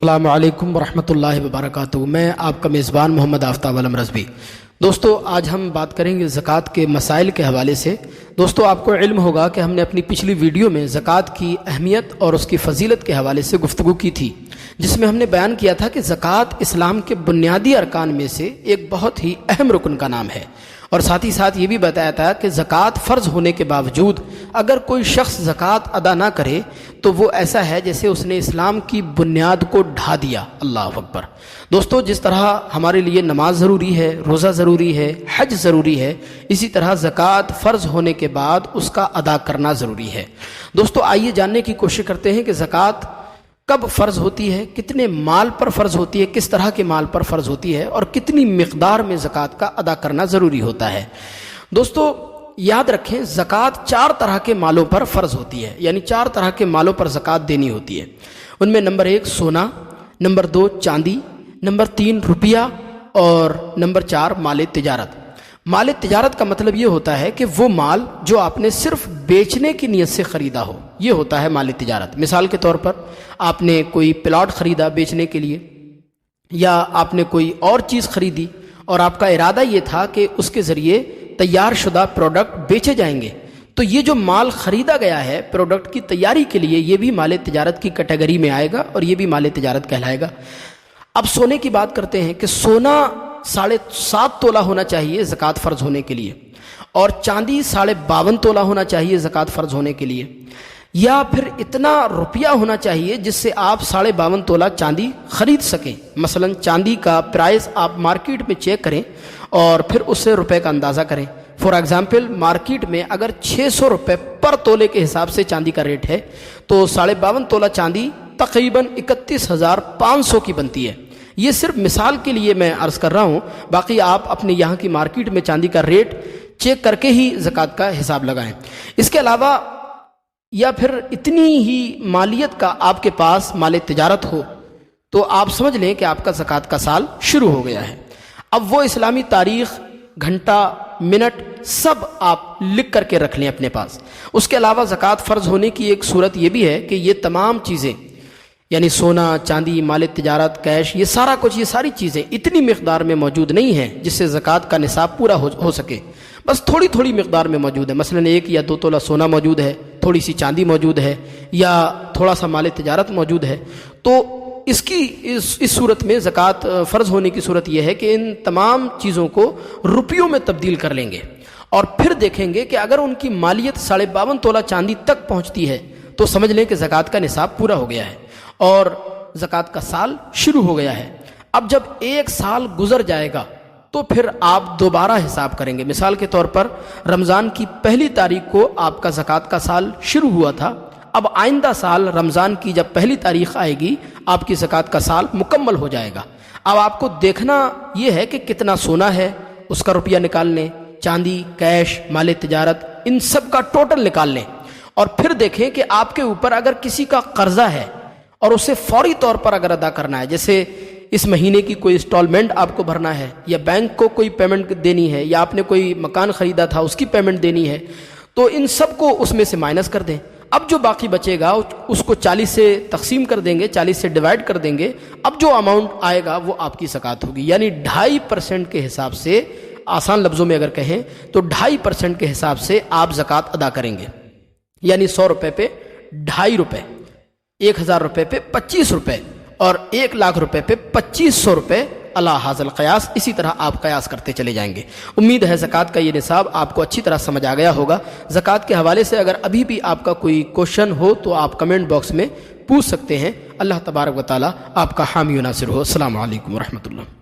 السلام علیکم ورحمۃ اللہ وبرکاتہ۔ میں آپ کا میزبان محمد آفتاب علم رضوی۔ دوستو، آج ہم بات کریں گے زکوٰۃ کے مسائل کے حوالے سے۔ دوستو، آپ کو علم ہوگا کہ ہم نے اپنی پچھلی ویڈیو میں زکوٰۃ کی اہمیت اور اس کی فضیلت کے حوالے سے گفتگو کی تھی، جس میں ہم نے بیان کیا تھا کہ زکوٰۃ اسلام کے بنیادی ارکان میں سے ایک بہت ہی اہم رکن کا نام ہے، اور ساتھ ہی ساتھ یہ بھی بتایا تھا کہ زکوٰۃ فرض ہونے کے باوجود اگر کوئی شخص زکوٰۃ ادا نہ کرے تو وہ ایسا ہے جیسے اس نے اسلام کی بنیاد کو ڈھا دیا۔ اللہ اکبر۔ دوستو، جس طرح ہمارے لیے نماز ضروری ہے، روزہ ضروری ہے، حج ضروری ہے، اسی طرح زکوٰۃ فرض ہونے کے بعد اس کا ادا کرنا ضروری ہے۔ دوستو، آئیے جاننے کی کوشش کرتے ہیں کہ زکوٰۃ کب فرض ہوتی ہے، کتنے مال پر فرض ہوتی ہے، کس طرح کے مال پر فرض ہوتی ہے، اور کتنی مقدار میں زکوٰۃ کا ادا کرنا ضروری ہوتا ہے۔ دوستو، یاد رکھیں، زکوٰۃ 4 طرح کے مالوں پر فرض ہوتی ہے، یعنی 4 طرح کے مالوں پر زکوٰۃ دینی ہوتی ہے۔ ان میں نمبر 1 سونا، نمبر 2 چاندی، نمبر 3 روپیہ، اور نمبر 4 مال تجارت۔ مال تجارت کا مطلب یہ ہوتا ہے کہ وہ مال جو آپ نے صرف بیچنے کی نیت سے خریدا ہو، یہ ہوتا ہے مال تجارت۔ مثال کے طور پر آپ نے کوئی پلاٹ خریدا بیچنے کے لیے، یا آپ نے کوئی اور چیز خریدی اور آپ کا ارادہ یہ تھا کہ اس کے ذریعے تیار شدہ پروڈکٹ بیچے جائیں گے، تو یہ جو مال خریدا گیا ہے پروڈکٹ کی تیاری کے لیے، یہ بھی مال تجارت کی کیٹیگری میں آئے گا اور یہ بھی مال تجارت کہلائے گا۔ اب سونے کی بات کرتے ہیں کہ سونا 7.5 تولہ ہونا چاہیے زکوٰۃ فرض ہونے کے لیے، اور چاندی 52.5 تولہ ہونا چاہیے زکوٰۃ فرض ہونے کے لیے، یا پھر اتنا روپیہ ہونا چاہیے جس سے آپ 52.5 تولہ چاندی خرید سکیں۔ مثلا چاندی کا پرائس آپ مارکیٹ میں چیک کریں اور پھر اس سے روپے کا اندازہ کریں۔ فار ایگزامپل، مارکیٹ میں اگر 600 روپے پر تولے کے حساب سے چاندی کا ریٹ ہے تو 52.5 تولہ چاندی تقریباً 31,500 کی بنتی ہے۔ یہ صرف مثال کے لیے میں عرض کر رہا ہوں، باقی آپ اپنے یہاں کی مارکیٹ میں چاندی کا ریٹ چیک کر کے ہی زکوٰۃ کا حساب لگائیں۔ اس کے علاوہ یا پھر اتنی ہی مالیت کا آپ کے پاس مال تجارت ہو تو آپ سمجھ لیں کہ آپ کا زکوٰۃ کا سال شروع ہو گیا ہے۔ اب وہ اسلامی تاریخ، گھنٹہ، منٹ سب آپ لکھ کر کے رکھ لیں اپنے پاس۔ اس کے علاوہ زکوٰۃ فرض ہونے کی ایک صورت یہ بھی ہے کہ یہ تمام چیزیں، یعنی سونا، چاندی، مال تجارت، کیش، یہ سارا کچھ، یہ ساری چیزیں اتنی مقدار میں موجود نہیں ہیں جس سے زکوٰۃ کا نصاب پورا ہو سکے، بس تھوڑی تھوڑی مقدار میں موجود ہے۔ مثلا 1 یا 2 تولہ سونا موجود ہے، تھوڑی سی چاندی موجود ہے، یا تھوڑا سا مال تجارت موجود ہے، تو اس صورت میں زکوٰۃ فرض ہونے کی صورت یہ ہے کہ ان تمام چیزوں کو روپیوں میں تبدیل کر لیں گے، اور پھر دیکھیں گے کہ اگر ان کی مالیت 52.5 تولہ چاندی تک پہنچتی ہے تو سمجھ لیں کہ زکوٰۃ کا نصاب پورا ہو گیا ہے اور زکوٰۃ کا سال شروع ہو گیا ہے۔ اب جب 1 سال گزر جائے گا تو پھر آپ دوبارہ حساب کریں گے۔ مثال کے طور پر رمضان کی 1 تاریخ کو آپ کا زکوٰۃ کا سال شروع ہوا تھا، اب آئندہ سال رمضان کی جب 1 تاریخ آئے گی آپ کی زکوٰۃ کا سال مکمل ہو جائے گا۔ اب آپ کو دیکھنا یہ ہے کہ کتنا سونا ہے، اس کا روپیہ نکال لیں، چاندی، کیش، مال تجارت، ان سب کا ٹوٹل نکال لیں، اور پھر دیکھیں کہ آپ کے اوپر اگر کسی کا قرضہ ہے اور اسے فوری طور پر اگر ادا کرنا ہے، جیسے اس مہینے کی کوئی انسٹالمنٹ آپ کو بھرنا ہے، یا بینک کو کوئی پیمنٹ دینی ہے، یا آپ نے کوئی مکان خریدا تھا اس کی پیمنٹ دینی ہے، تو ان سب کو اس میں سے مائنس کر دیں۔ اب جو باقی بچے گا اس کو 40 سے تقسیم کر دیں گے، 40 سے ڈیوائڈ کر دیں گے، اب جو اماؤنٹ آئے گا وہ آپ کی زکوٰۃ ہوگی، یعنی 2.5% کے حساب سے، آسان لفظوں میں اگر کہیں تو 2.5% کے حساب سے آپ زکوٰۃ ادا کریں گے، یعنی 100 روپے پہ 2.5 روپے، 1000 روپے پہ 25 روپے، اور 1 لاکھ روپے پہ 2500 روپے علی ھذا القیاس۔ اسی طرح آپ قیاس کرتے چلے جائیں گے۔ امید ہے زکوٰۃ کا یہ نصاب آپ کو اچھی طرح سمجھ آ گیا ہوگا۔ زکوٰۃ کے حوالے سے اگر ابھی بھی آپ کا کوئی کوشچن ہو تو آپ کمنٹ باکس میں پوچھ سکتے ہیں۔ اللہ تبارک و تعالی آپ کا حامی و ناصر ہو۔ السلام علیکم ورحمۃ اللہ۔